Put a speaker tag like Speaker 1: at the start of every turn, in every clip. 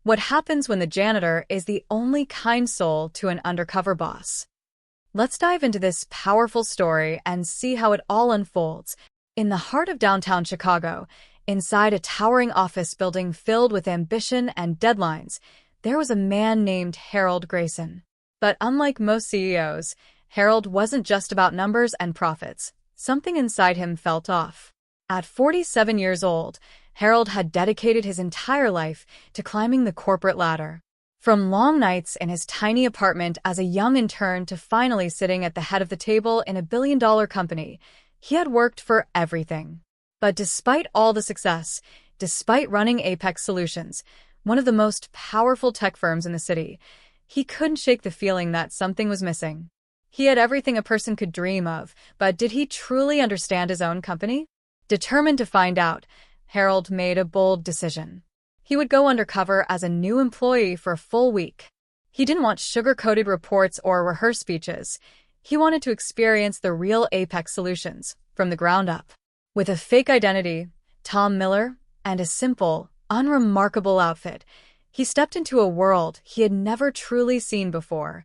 Speaker 1: What happens when the janitor is the only kind soul to an undercover boss? Let's dive into this powerful story and see how it all unfolds. In the heart of downtown Chicago, inside a towering office building filled with ambition and deadlines, there was a man named Harold Grayson. But unlike most CEOs, Harold wasn't just about numbers and profits. Something inside him felt off. At 47 years old, Harold had dedicated his entire life to climbing the corporate ladder. From long nights in his tiny apartment as a young intern to finally sitting at the head of the table in a billion-dollar company, he had worked for everything. But despite all the success, despite running Apex Solutions, one of the most powerful tech firms in the city, he couldn't shake the feeling that something was missing. He had everything a person could dream of, but did he truly understand his own company? Determined to find out, Harold made a bold decision. He would go undercover as a new employee for a full week. He didn't want sugar-coated reports or rehearsed speeches. He wanted to experience the real Apex Solutions from the ground up. With a fake identity, Tom Miller, and a simple, unremarkable outfit, he stepped into a world he had never truly seen before.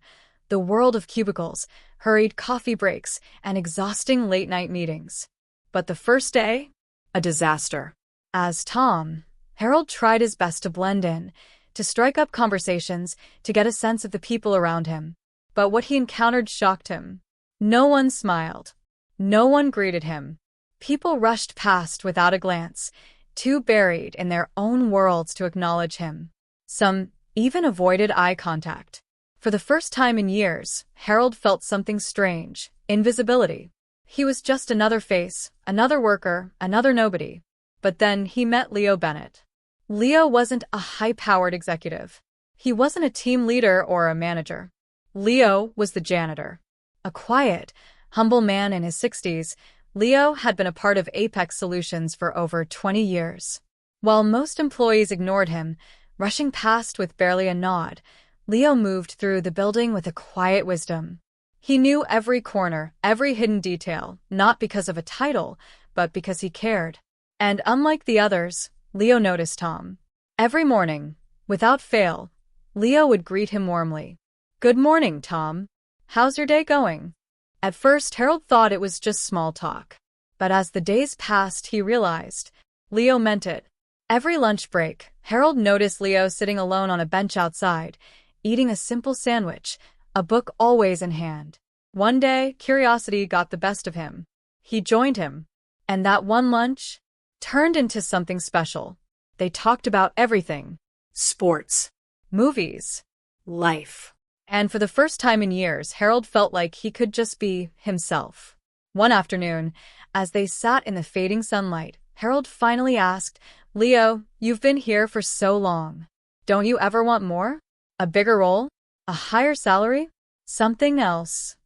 Speaker 1: The world of cubicles, hurried coffee breaks, and exhausting late-night meetings. But the first day? A disaster. As Tom, Harold tried his best to blend in, to strike up conversations, to get a sense of the people around him. But what he encountered shocked him. No one smiled. No one greeted him. People rushed past without a glance, too buried in their own worlds to acknowledge him. Some even avoided eye contact. For the first time in years, Harold felt something strange: invisibility. He was just another face, another worker, another nobody. But then he met Leo Bennett. Leo wasn't a high-powered executive. He wasn't a team leader or a manager. Leo was the janitor. A quiet, humble man in his 60s, Leo had been a part of Apex Solutions for over 20 years. While most employees ignored him, rushing past with barely a nod, Leo moved through the building with a quiet wisdom. He knew every corner, every hidden detail, not because of a title, but because he cared. And unlike the others, Leo noticed Tom. Every morning, without fail, Leo would greet him warmly. "Good morning, Tom. How's your day going?" At first, Harold thought it was just small talk. But as the days passed, he realized Leo meant it. Every lunch break, Harold noticed Leo sitting alone on a bench outside, eating a simple sandwich, a book always in hand. One day, curiosity got the best of him. He joined him. And that one lunch turned into something special. They talked about everything: sports, movies, life. And for the first time in years, Harold felt like he could just be himself. One afternoon, as they sat in the fading sunlight, Harold finally asked, "Leo, you've been here for so long. Don't you ever want more? A bigger role? A higher salary? Something else?"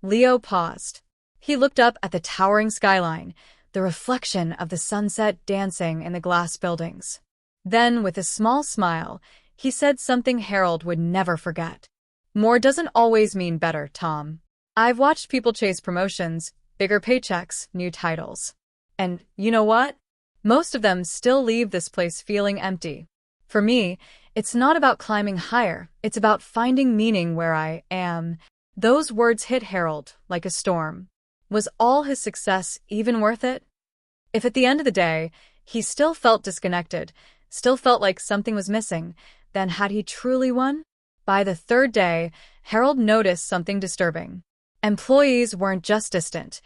Speaker 1: Leo paused. He looked up at the towering skyline, the reflection of the sunset dancing in the glass buildings. Then, with a small smile, he said something Harold would never forget. "More doesn't always mean better, Tom. I've watched people chase promotions, bigger paychecks, new titles. And you know what? Most of them still leave this place feeling empty. For me, it's not about climbing higher, it's about finding meaning where I am." Those words hit Harold like a storm. Was all his success even worth it? If at the end of the day, he still felt disconnected, still felt like something was missing, then had he truly won? By the third day, Harold noticed something disturbing. Employees weren't just distant.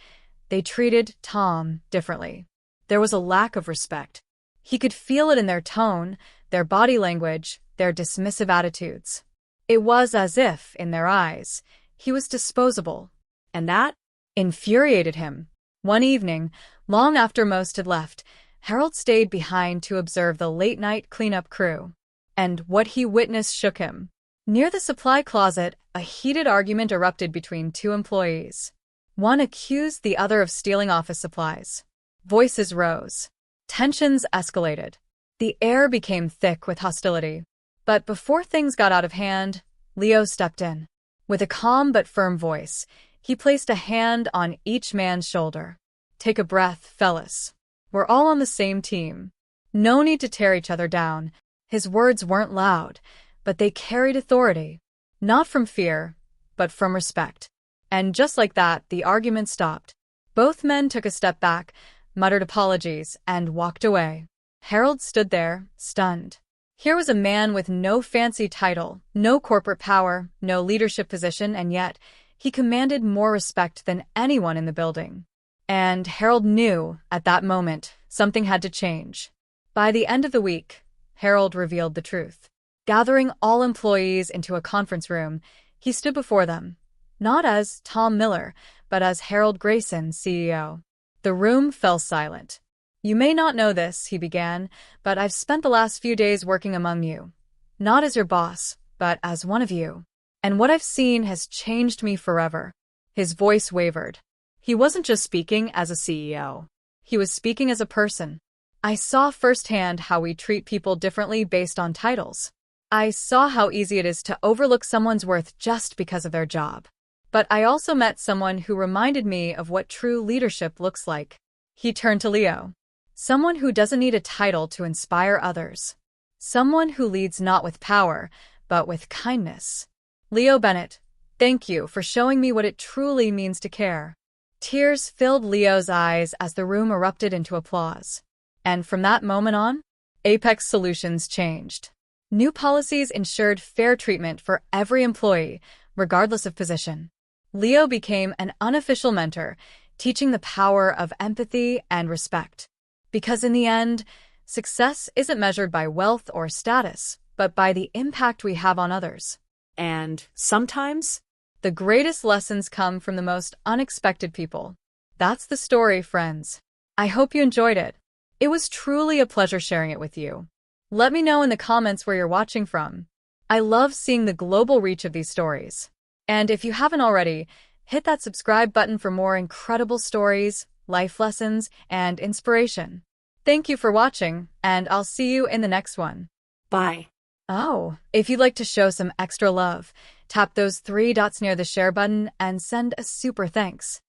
Speaker 1: They treated Tom differently. There was a lack of respect. He could feel it in their tone, their body language, their dismissive attitudes. It was as if, in their eyes, he was disposable. And that infuriated him. One evening, long after most had left, Harold stayed behind to observe the late-night cleanup crew. And what he witnessed shook him. Near the supply closet, a heated argument erupted between two employees. One accused the other of stealing office supplies. Voices rose. Tensions escalated. The air became thick with hostility. But before things got out of hand, Leo stepped in. With a calm but firm voice, he placed a hand on each man's shoulder. "Take a breath, fellas. We're all on the same team. No need to tear each other down." His words weren't loud, but they carried authority. Not from fear, but from respect. And just like that, the argument stopped. Both men took a step back, muttered apologies, and walked away. Harold stood there, stunned. Here was a man with no fancy title, no corporate power, no leadership position, and yet he commanded more respect than anyone in the building. And Harold knew, at that moment, something had to change. By the end of the week, Harold revealed the truth. Gathering all employees into a conference room, he stood before them, not as Tom Miller, but as Harold Grayson, CEO. The room fell silent. "You may not know this," he began, "but I've spent the last few days working among you. Not as your boss, but as one of you. And what I've seen has changed me forever." His voice wavered. He wasn't just speaking as a CEO. He was speaking as a person. "I saw firsthand how we treat people differently based on titles. I saw how easy it is to overlook someone's worth just because of their job. But I also met someone who reminded me of what true leadership looks like." He turned to Leo. "Someone who doesn't need a title to inspire others. Someone who leads not with power, but with kindness. Leo Bennett, thank you for showing me what it truly means to care." Tears filled Leo's eyes as the room erupted into applause. And from that moment on, Apex Solutions changed. New policies ensured fair treatment for every employee, regardless of position. Leo became an unofficial mentor, teaching the power of empathy and respect. Because in the end, success isn't measured by wealth or status, but by the impact we have on others.
Speaker 2: And sometimes,
Speaker 1: the greatest lessons come from the most unexpected people. That's the story, friends. I hope you enjoyed it. It was truly a pleasure sharing it with you. Let me know in the comments where you're watching from. I love seeing the global reach of these stories. And if you haven't already, hit that subscribe button for more incredible stories, life lessons, and inspiration. Thank you for watching, and I'll see you in the next one.
Speaker 2: bye.
Speaker 1: Oh, if you'd like to show some extra love, tap those 3 dots near the share button and send a super thanks.